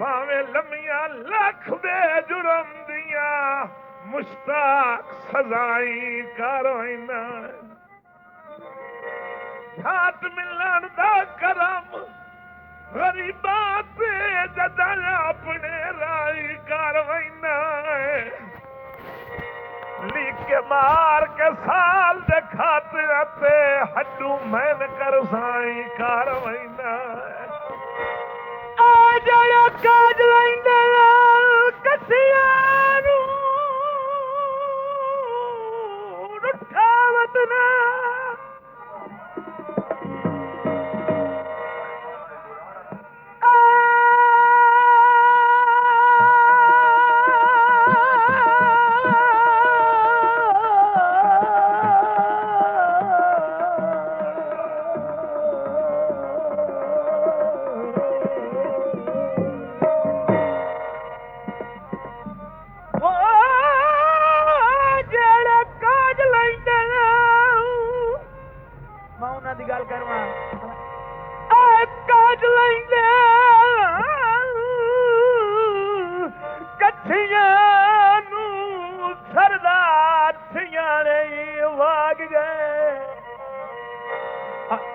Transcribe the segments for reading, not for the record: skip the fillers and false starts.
भावे लमिया लख दे जुर्म दिया मुश्ताक सजाई करोइना घाट मिलन दा करम गरीबात जदा अपने राई करवैना लीक के मार के साल दे खाते हड्डू मैन कर साई करवैना जड़ा काज लैंदे कसियां नू रुठावत ना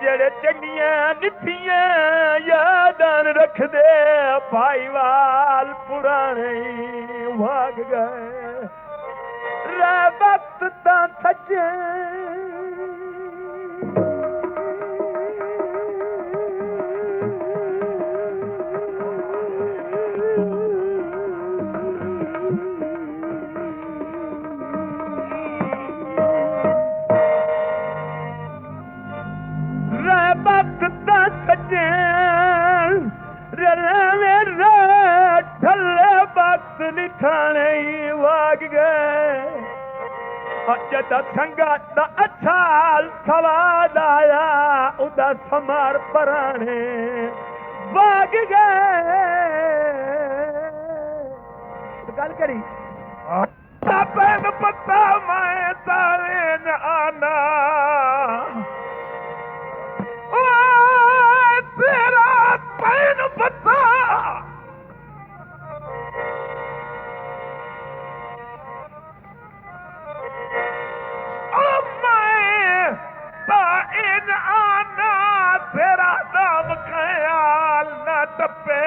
जेड़े चंगियां निठियां यादां रख दे भाईवाल पुराने भाग गए रे वक्त तां सजे निठाने वाग गए जदा संगत दा अच्छा सवाद आया उदा समार पराने वाग गए गल करी पैन पता मैं तारे न आना तेरा पैन पता तेरा नाम ख्याल न टपे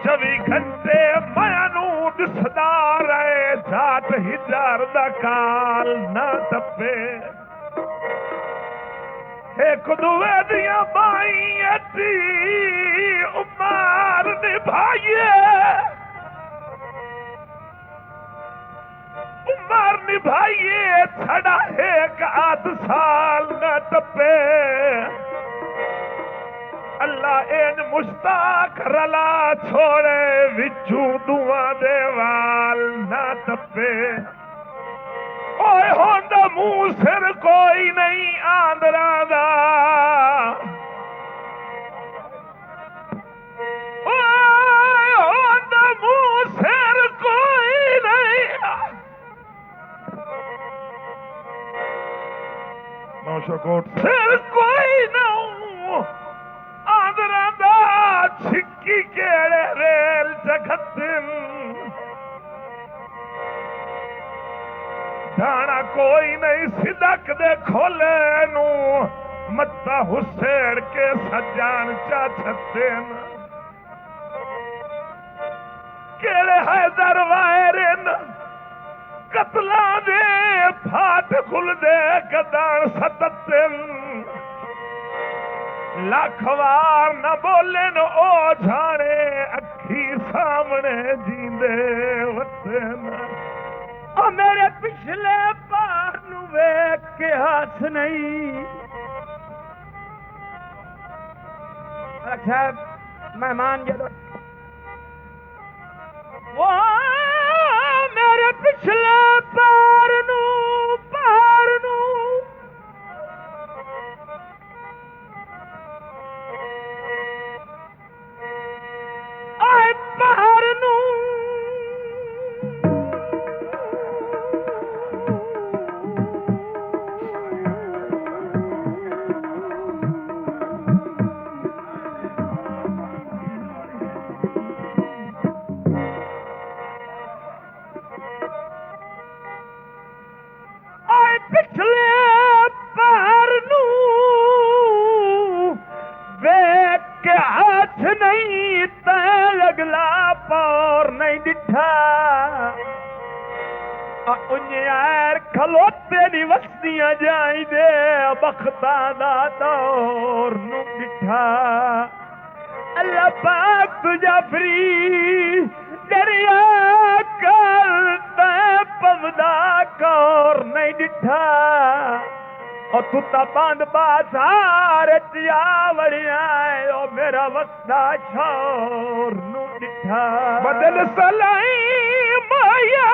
24 घंटे मैनू दिसदा रहे जाट हिजार दा काल न टपे एक दुए दिया बाई अटी उमार निभाइए उमर निभाइए छड़ा एक आध साल न टपे अल्लाह इन मुश्ताक रला छोड़े विचू दुआ दे वाल न टपे ओए होंदा मुंह सिर कोई नहीं आंदरा दा ओए होंदा मुंह सिर कोई नहीं नौशकोट सिर कोई ना आंदरा दा छिक्की केड़े रेल जगतिन दाना कोई नहीं सिदक दे खोले नू मत्ता हुसेड़ के सजान चा छत्तेन केड़े हैदर वायरन कतला दे फाट खुल दे गदान सतत्तिन लखवार न बोले न ओ जाने अखी सामने जींदे वतन ओ मेरे पिछले पार नु वेख के हाथ नहीं अच्छा मेहमान जदों वो मेरे पिछले पार नू आए पार नू पिछले पैर नू वेख के हाथ नहीं ते अगला पौर नहीं डिठा उन्यार खलोते दी वस्तियां जाई दे बख्ता दा दौर नू डिठा अल्लाह पाक तुझा फ्री दरिया करता पवदा कौर नहीं डिठा और तू ता बंद बाजार चिया वड़िया ओ मेरा वस्ता छोर नू डिठा बदल सलाई माया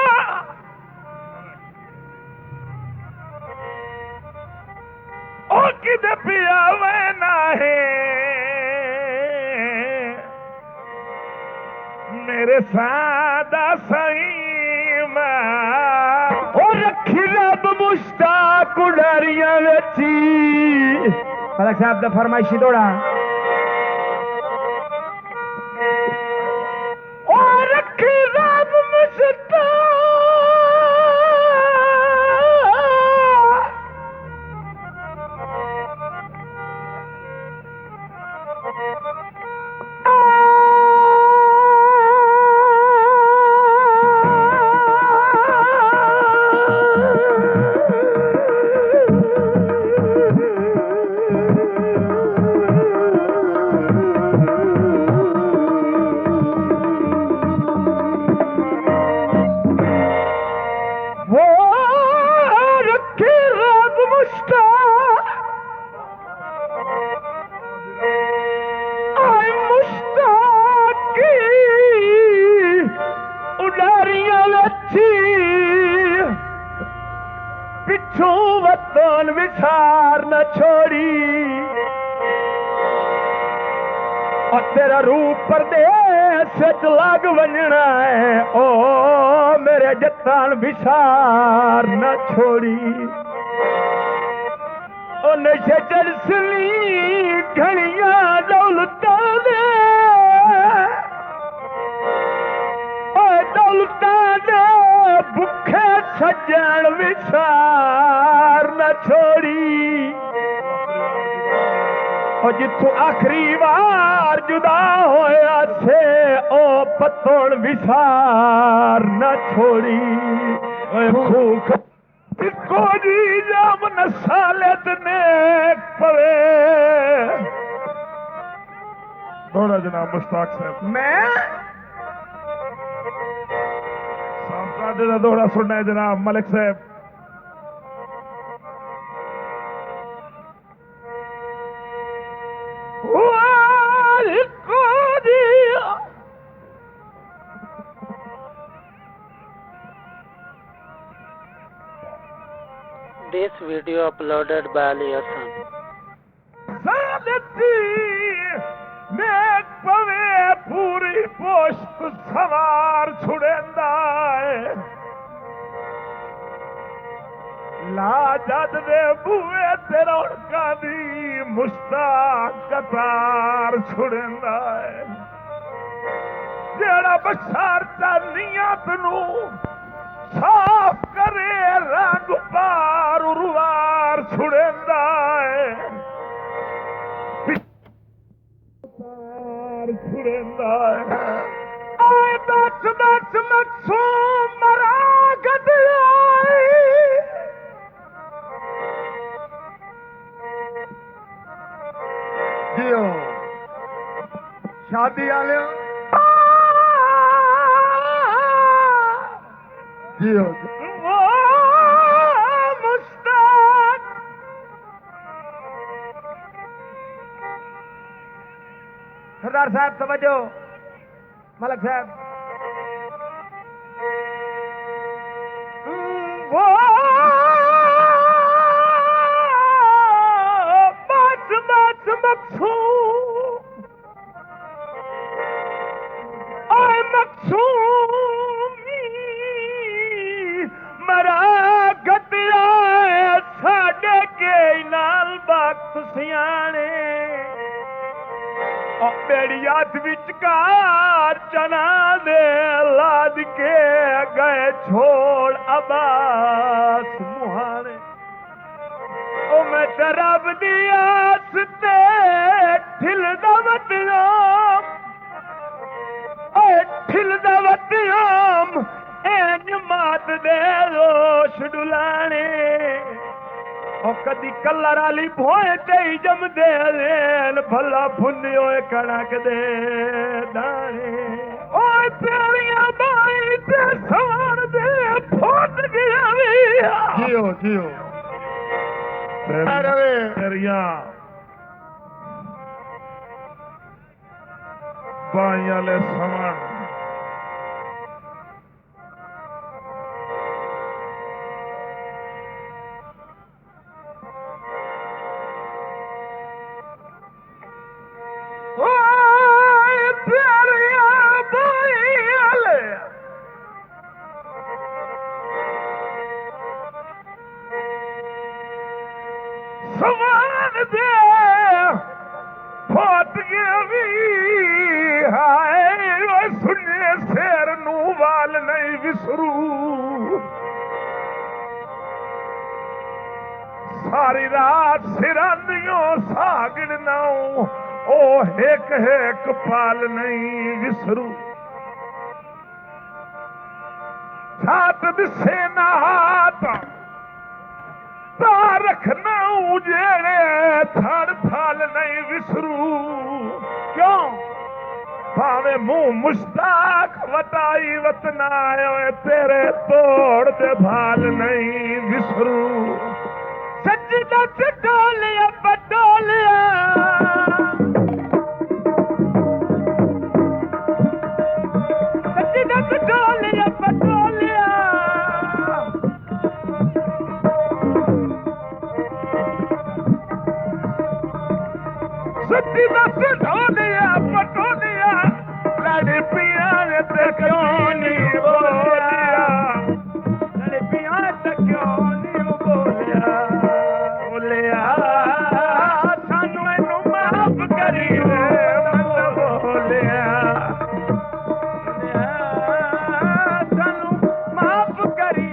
ओ किदे पिया वैना है मेरे सादा सही और रखी रब मुश्ताक उड़ारियां वेची मलक साहब दा फरमाइशी दौड़ा और रखी रब मुश्ताक विसार न छोड़ी और तेरा रूप परदेस लग वंजना है ओ मेरे जतन विसार न छोड़ी ओ नशे चलसली घड़िया दौलता दे दौलता दे भुखे सज्जन विसार न छोड़ी और जिथों आखिरी बार जुदा होया से ओ पतोड़ विसार न छोड़ी भूख को जी जब नसालत ने पवे थोड़ा जनाब मुश्ताक साहब मैं साहब दौड़ा सुनना है जनाब मलिक साहब This video uploaded by Ali Hassan. नेक पवे पूरी पोस्ट सवार छुड़ेंदा है लाजद दे बुए ते रौनका दी मुश्ताक कतार छुड़ेंदा है जेड़ा बशार चा नियत नू साफ करे रंग पार उरवार छुड़ेंदा है छुड़ेंदा है आए बच बच मखसूम मरा गदलाई जियो शादी वाले जियो मुश्ताक सरदार साहब समझो मलक साहब वो बच बच मखसूम आए मखसूमी मरा गतिया साडे के नाल वक्त सियाने मेरी याद विचकार चना दे लाद के गए छोड़ अब्बास मुहाने रब दी आस ते ठिलदा वतनाम ठिलदा वतनाम इंज मात दे रोश डुलाने ओ कदी कलर वाली भोए ते जम दे लेन भला फुन्नियो कणक दे दाने ओए प्यारियां बाई ते सवार दे फुट गया वी जियो जियो तेरिया बाइयां ले समान समान दे फट गया भी हाय सुने शेर नू वाल नहीं विसरू सारी रात सिरानियों सागिड़ नाऊ ओ एक पाल नहीं विसरू छात दिसे ना हाथ ता रखना उजेड़े थड़ थाल नहीं विसरू क्यों भावे मुंह मुश्ताक वटाई वतना तेरे तोड़ दे भाल नहीं विसरू सजदा टोलिया पटोलिया सजदा टोलिया पटोलिया सजदा टोलिया पटोलिया लड़ पिया ते क्यों नहीं बोलिया लड़ पिया ते क्यों नहीं बोलिया बोलिया सानू इनू माफ करी बोलिया सानू माफ करी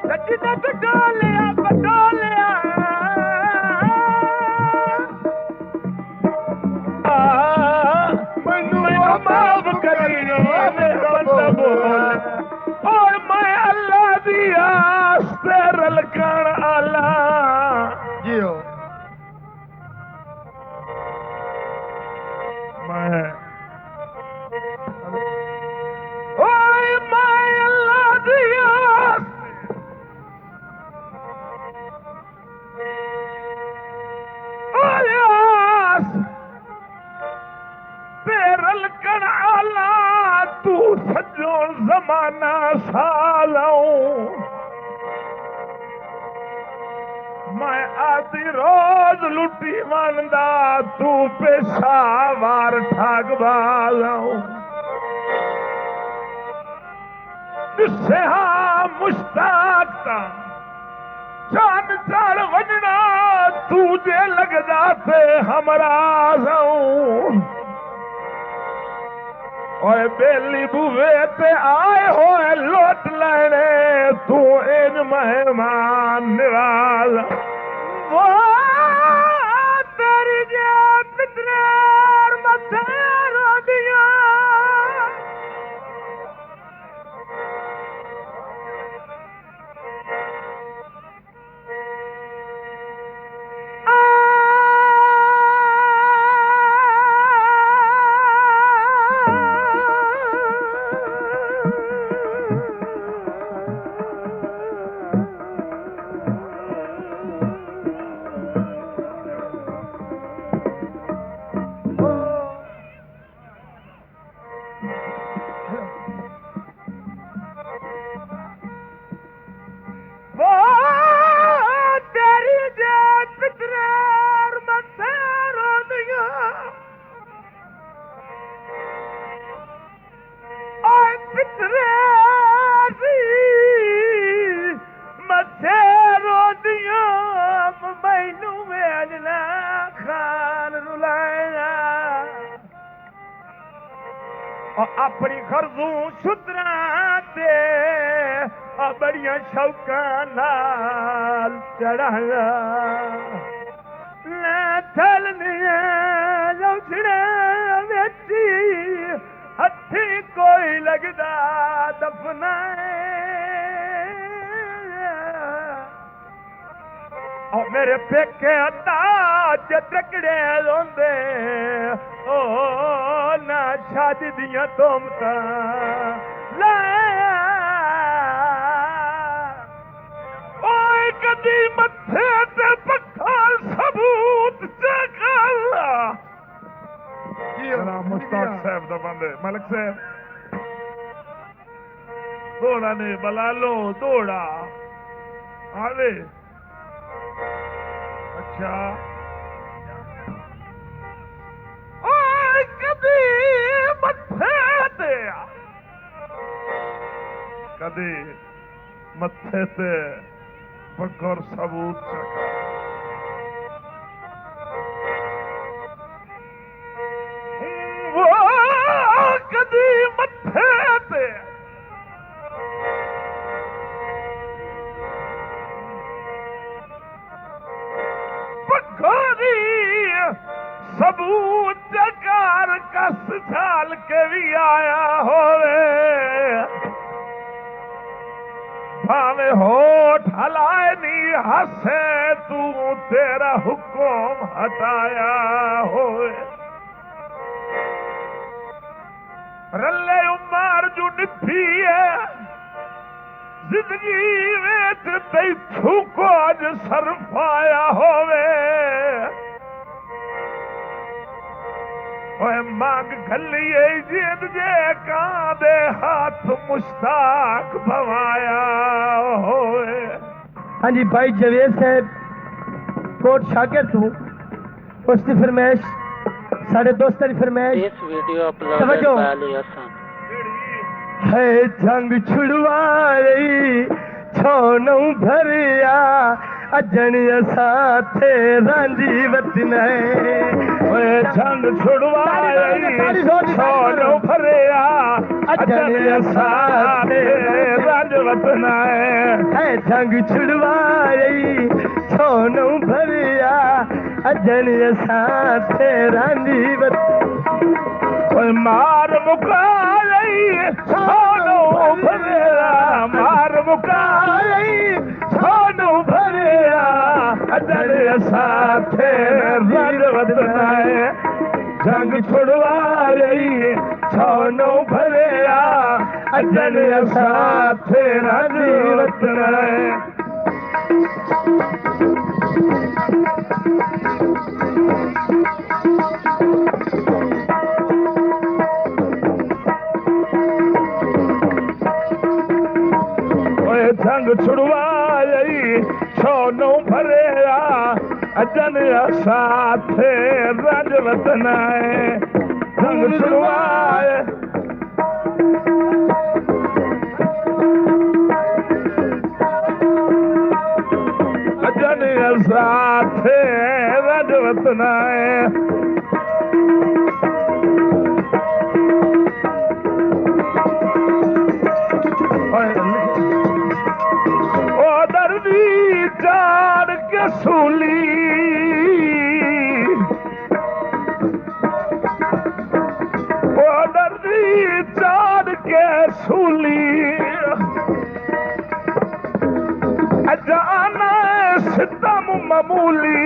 सजदा टोलिया पटोलिया माफ करी मेरा बंदा बोल और मैं अल्लाह दी आस ते रलकण आला जियो मैं ओए मैं अल्लाह दी आस ओए आस तेरल कण आला तू सजो जमाना सालऊं मैं आधी रोज लुटी वंदा तू पेशावर ठग वालऊं जिसे हाँ मुश्ताक ता चांद चढ़ वजना तुझे लगदा थे हमरा जाऊं ओए बेली बुवे ते आए होए लोट लेने तू इन मेहमान निवाला वो तेरी जात पितरार मथेर दिया अपनी खरजू शुद्रा ते बड़ियां शौकां नाल चढ़ाया ले चलनिया लौछड़े विच हथी कोई लगदा दफना ओ मेरे पेके ताज तकड़े रोंदे ओ ना शादी दियां तोमता ला ओए कदी मथे ते पक्का सबूत चकल जनाब मुश्ताक साहब दा बंदे मलिक साहब दौड़ा ने बला लो दौड़ा आवे अच्छा ओए कदी मथे ते कदी मथे ते बगैर सबूत चका वो कदी मथे ते बगैरी सबूत चकार कस छाल के भी आया होवे भावे होठ हलाए नी हसे तू तेरा हुक्म हटाया होवे रले उमर जो निथी है जिंदगी में तई छूको अज सरफाया होवे ओए मांग खलिए जिद जे कांदे हाथ मुश्ताक भवाया होवे। हाँ जी भाई जवेद साहब कोट शागिर तू उसकी फरमाइश साढ़े दोस्तों की फरमाइश This video uploaded तवज्जो। by Ali Hassan. है जंग छुड़वाई छोनू भरिया अजनिया साथे रांझी वतने ओए जंग छुड़वाई छोड़ो भरिया अजनिया साथे राज वतना है जंग छुड़वाई छोनू भरिया अजनिया साथे रांझी ओए मार मुकाई छोड़ो भरिया मार मुकाई छोड़ो भरिया अजनिया साथे राज वतना जंग छुड़वाई छोड़ो भरिया अजनिया साथे राज वतना जंग छुड़वाई छोनू भरिया अजनिया साथे राज वतना जंग छुड़वाए अजनिया साथे राज वतना चार के सूली ओ दर्दी चार के सूली अजाना सितम मामूली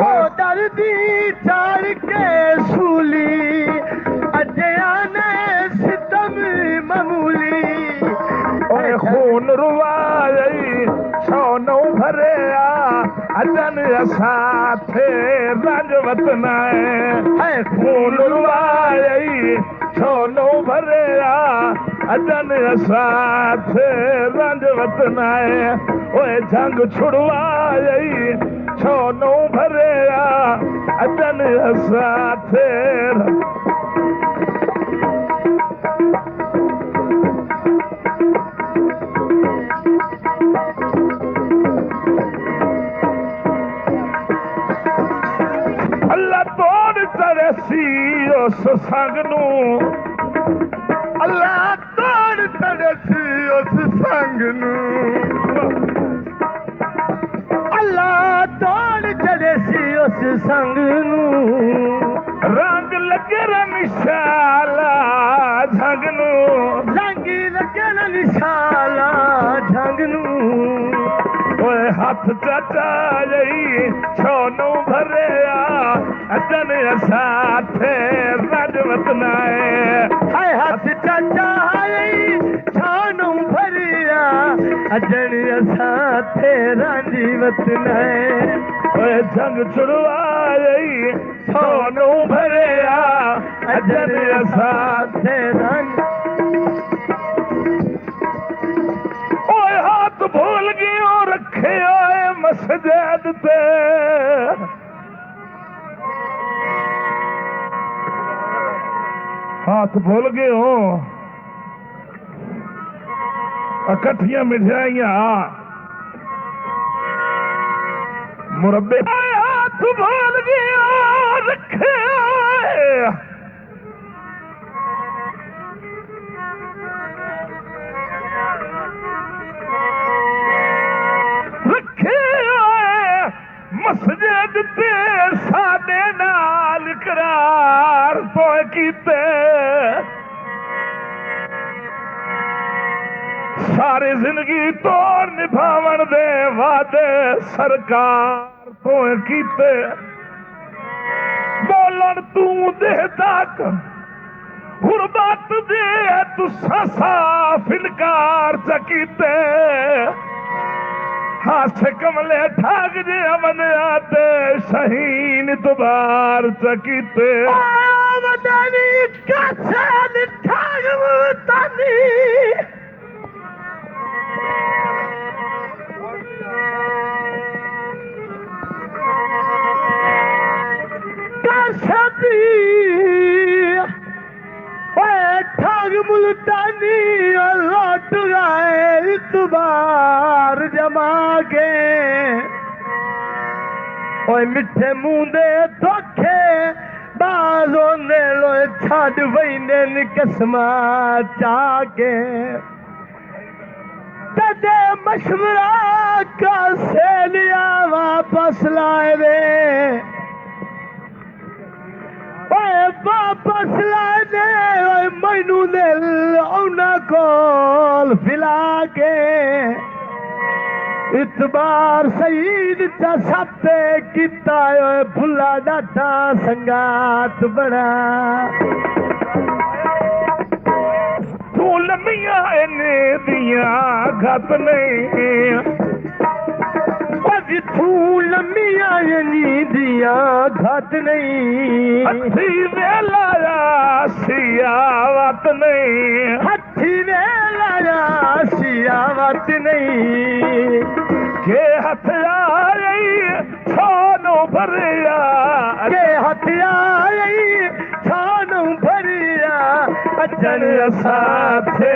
ओ दर्दी चार के सूली अजाना सितम मामूली ओए खून रुवाई छोनू भरिया अजन साथे राज वतना है खून रुवाई छोनू भरिया अजन साथे राज वतना ओए जंग छुड़वाई छोनू भरिया अजन साथे उस संग नू अल्लाह तोड़ तड़े सी उस संग नू अल्लाह तोड़ चढ़े सी उस संग नू रंग लगे निशाला झंग नू रंग लगे निशाला झंग नू ओए हाथ चाचा जई छोनू भरिया अजन साथे राजवत नाए हाय हाथ चाचा आई छानू भरिया अजन साथे राजीवत नाए ओए जंग छुड़वाई छोनू भरिया अजन साथे ओए हाथ भूल गयो रखे आए मसजिद ते हाथ भूल गयो इकट्ठियां मिठाइयां मुरब्बे हाथ भूल गयो रखे आए मस्जिद ते साडे नाल करार तो कीते सारी जिंदगी तोड़ निभावन दे वादे सरकार तो कीते बोलन तू दे तक गुरबत दे तुसा साफ इनकार च कीते हाथ कमले ठाग जे अमन आते शहीन तुबार चकीते मदानी काछल ठाग मुतानी काछदी ठाग मुल्तानी लौट गए इतबार जमा के ओए मिठे मुंह दे धोखे बाजों ने लोए छाड़ वहीने कसमा चाके तदे मशवरा का से लिया वापस लाए रे वापस लाने मैनू ने उन्हें कोल फिला के इतबार शहीद चा सत्ते किता भुला डाटा संगात बड़ा तू लम्मिया इन्ने दिया घत नहीं तू लम्मिया नींदिया घट नहीं हथी वेला सियावत नहीं हथी वेला सियावत नहीं के हथ आई छोनो भरिया के हथ आई छानू भरिया अजन साथे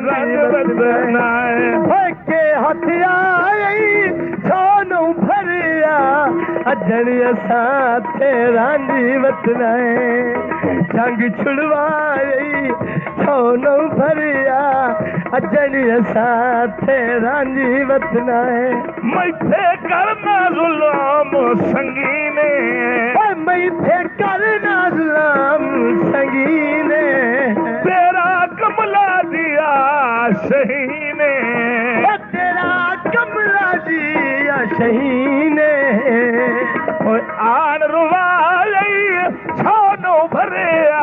राजवत नाए के हथ आई छानू भरिया अजन साथे राजीवत नाए जंग छुड़वाई छानू भरिया अजन साथे राजीवत नाए मैथे करना जुलाम संगीने मैथे करना जुलाम संगीने तेरा कमला दिया शहीने तेरा कमला दिया शहीने आन रुवाई छोनो भरिया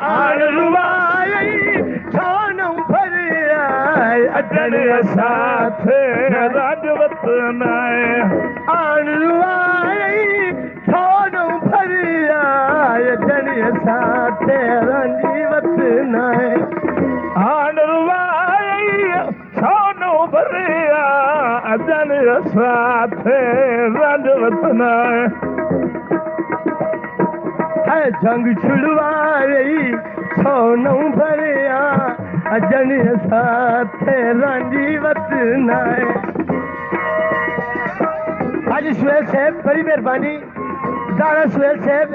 आन रुवाई छानू भरिया अजन साथे राजवत नाए आन रुवाई छानू भरिया अजन साथे राजीवत नाए आन रुवाई छोनो भरिया अजन साथे राजवत नाए है जंग छुड़वाई छानू भरिया अजन साथे राजीवत नाए हाजी सुहेल साहब बड़ी मेहरबानी दारा सुहेल साहब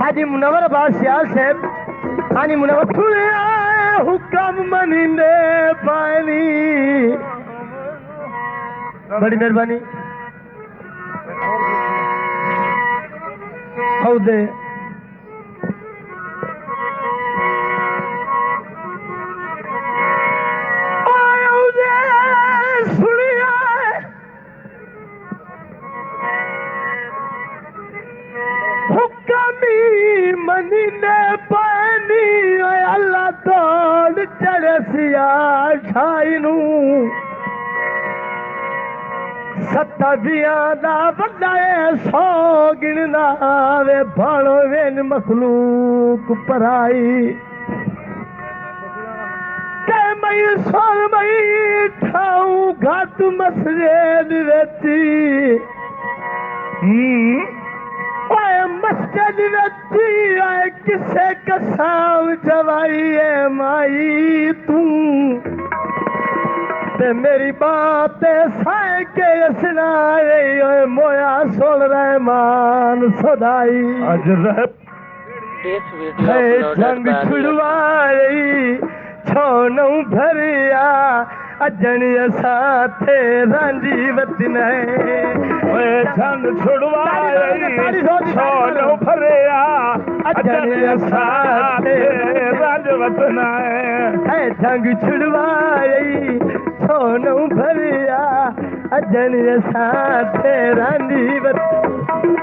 हाजी मुनव्वर अब्बास सियाल साहब हानी मुना थुले हुक्म मनींदे पानी बड़ी मेहरबानी हौदे मनीने पानी अल्लाह तोड़ चढ़सिया छाईनू सत्ता दा वड्डाए सौ गिणदा वे भाणो वेन मखलूक पराई ते मई सोल मई ठाऊ घाट मसजिद वेती मस्जिद वेती आए किसे कसाम जवाई है माई तू ते मेरी बात साए के सुनाए ओए मोया सोल रहमान सदाई This video uploaded जंग by छुड़वाई छोनू भरिया अजनिया साथे रांझी वतन ओए जंग छुड़वाई छोनो भरिया अजनिया साथे रांझ वतन है जंग छुड़वाई छोनू भरिया अजनिया साथे रांझी वतन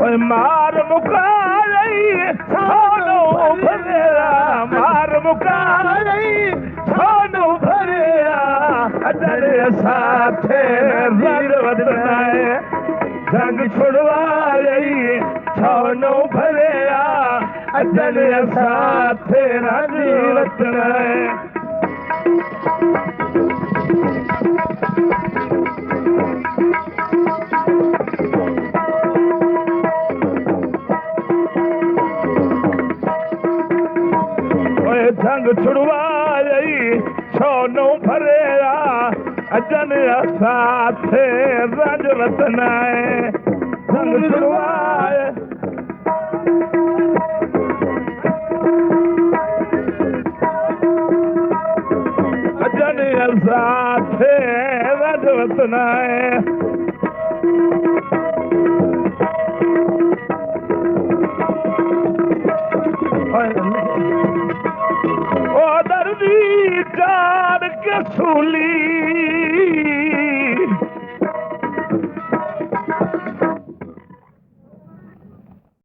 ओए मार मुकाई छोनो भरिया मार मुकाई छोनो भरिया अजनिया साथे रांझ वतन जंग छुड़वाई छोनो भरिया अजनिया साथे रांझ वतन जंग छुड़वाई छोनो भरिया अजनिया साथे रांझ वतन जंग छुड़वाई अजनिया साथे रांझ वतन ओ दर्दी जान के सूली